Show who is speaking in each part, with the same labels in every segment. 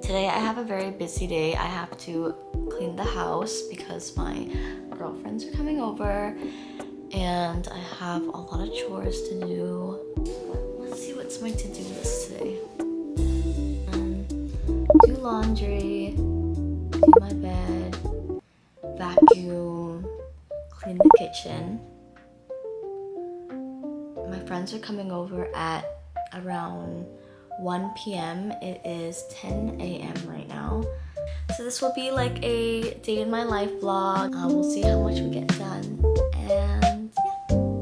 Speaker 1: Today I have a very busy day. I have to clean the house because my girlfriends are coming over and I have a lot of chores to do. Let's see what's my to-do list today. Do laundry, do my bed, vacuum, clean the kitchen. My friends are coming over at around 1 p.m. It is 10 a.m. right now. So this will be like a day in my life vlog. We'll see how much we get done. And yeah.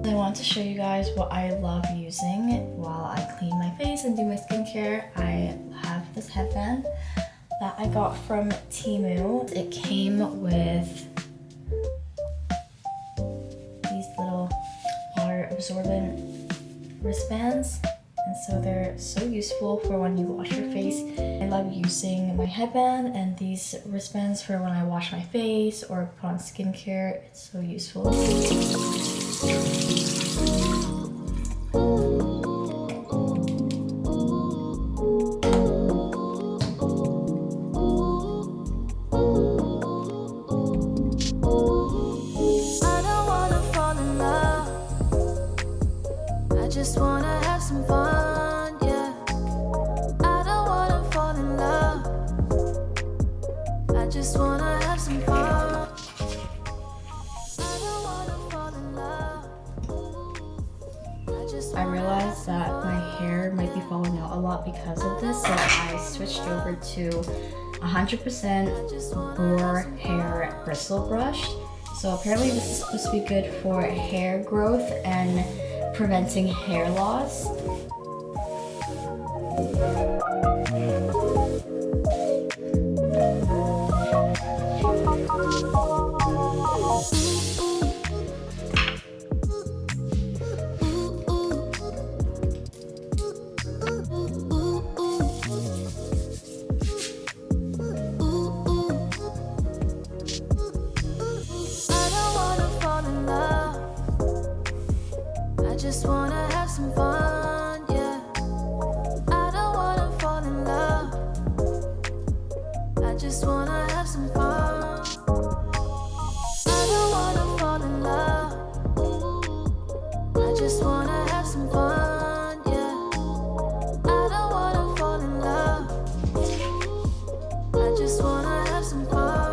Speaker 1: I want to show you guys what I love using while I clean my face and do my skincare. I have this headband that I got from Temu. It came with these little water absorbent wristbands, and so they're so useful for when you wash your face. I love using my headband and these wristbands for when I wash my face or put on skincare. It's so useful.
Speaker 2: Just wanna have some fun, yeah. I don't wanna fall in love. I just wanna have some fun. I don't wanna fall in love.
Speaker 1: I realized that my hair might be falling out a lot because of this, so I switched over to 100% boar hair bristle brush. So apparently this is supposed to be good for hair growth and preventing hair loss.
Speaker 2: I just wanna have some fun, yeah. I don't wanna fall in love. I just wanna have some fun. I don't wanna fall in love. I just wanna have some fun, yeah. I don't wanna fall in love. I just wanna have some fun.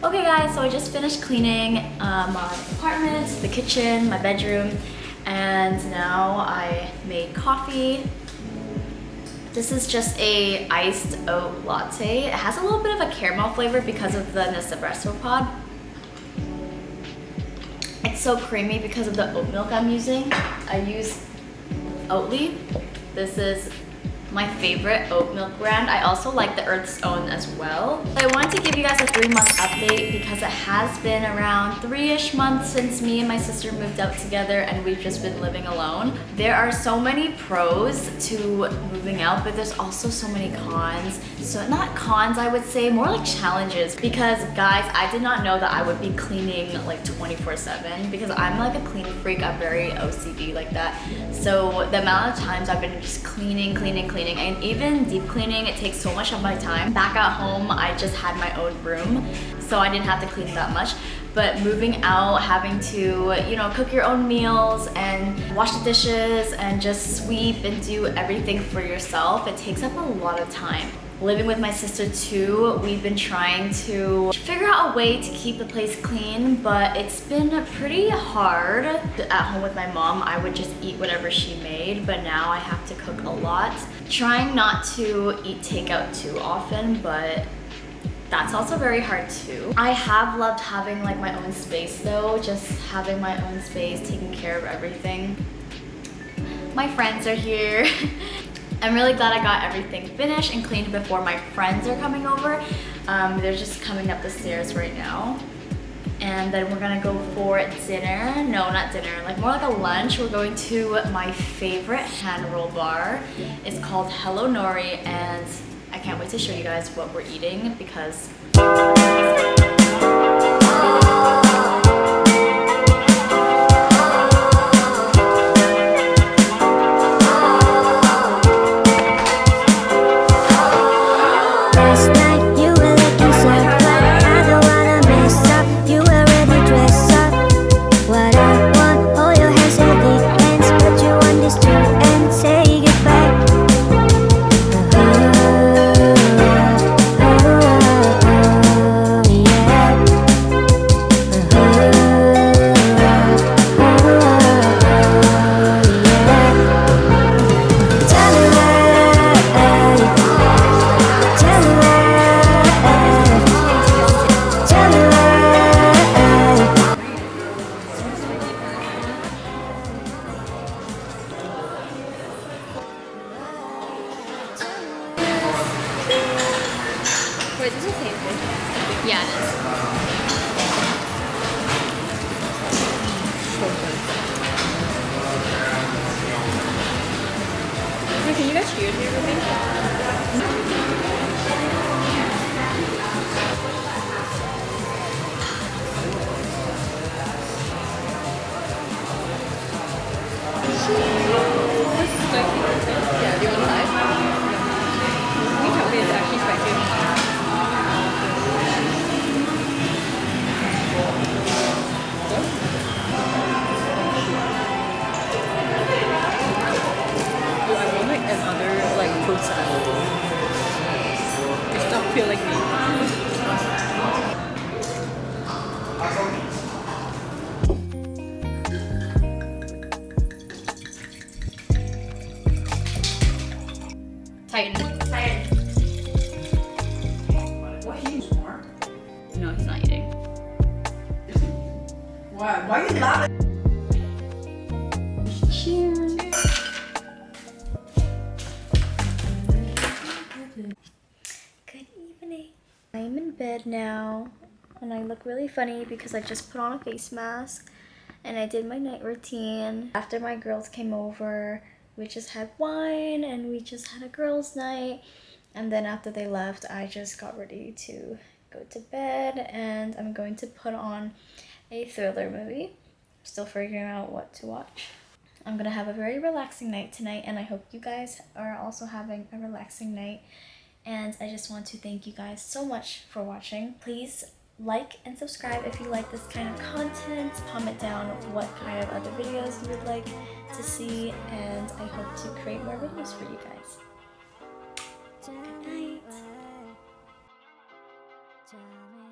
Speaker 1: Okay guys, so I just finished cleaning my apartment, the kitchen, my bedroom, and now I made coffee. This is just a iced oat latte. It has a little bit of a caramel flavor because of the Nespresso pod. It's so creamy because of the oat milk I'm using. I use Oatly. This is my favorite oat milk brand. I also like the Earth's Own as well. I wanted to give you guys a 3-month update because it has been around 3-ish months since me and my sister moved out together and we've just been living alone. There are so many pros to moving out, but there's also so many cons. So not cons, I would say, more like challenges. Because guys, I did not know that I would be cleaning like 24/7 because I'm like a clean freak. I'm very OCD like that. So the amount of times I've been just cleaning, and even deep cleaning, it takes so much of my time. Back at home, I just had my own room, so I didn't have to clean that much. But moving out, having to, you know, cook your own meals and wash the dishes and just sweep and do everything for yourself, it takes up a lot of time. Living with my sister too, we've been trying to figure out a way to keep the place clean, but it's been pretty hard. At home with my mom, I would just eat whatever she made, but now I have to cook a lot. Trying not to eat takeout too often, but that's also very hard too. I have loved having like my own space though, just having my own space, taking care of everything. My friends are here. I'm really glad I got everything finished and cleaned before my friends are coming over. They're just coming up the stairs right now. And then we're gonna go for dinner. No, not dinner, like more like a lunch. We're going to my favorite hand roll bar. It's called Hello Nori, and I can't wait to show you guys what we're eating because
Speaker 3: Wait, this is the same thing.
Speaker 1: yeah, it is.
Speaker 3: Wait, can you guys cheers here with me? Yeah, do you want to try? Can you tell me it's actually spicy? I want like another like food salad. Just don't feel like me.
Speaker 1: Tighten.
Speaker 4: What, he smart?
Speaker 1: No, he's not eating.
Speaker 4: Why? Why you laughing?
Speaker 1: Cheers. Good evening. I'm in bed now and I look really funny because I just put on a face mask and I did my night routine. After my girls came over, we just had wine and we just had a girls' night. And then after they left, I just got ready to go to bed, and I'm going to put on a thriller movie. Still figuring out what to watch. I'm gonna have a very relaxing night tonight, and I hope you guys are also having a relaxing night. And I just want to thank you guys so much for watching. Please like and subscribe if you like this kind of content. Comment down what kind of other videos you would like to see, and I hope to create more videos for you guys. Good night.
Speaker 2: Tell me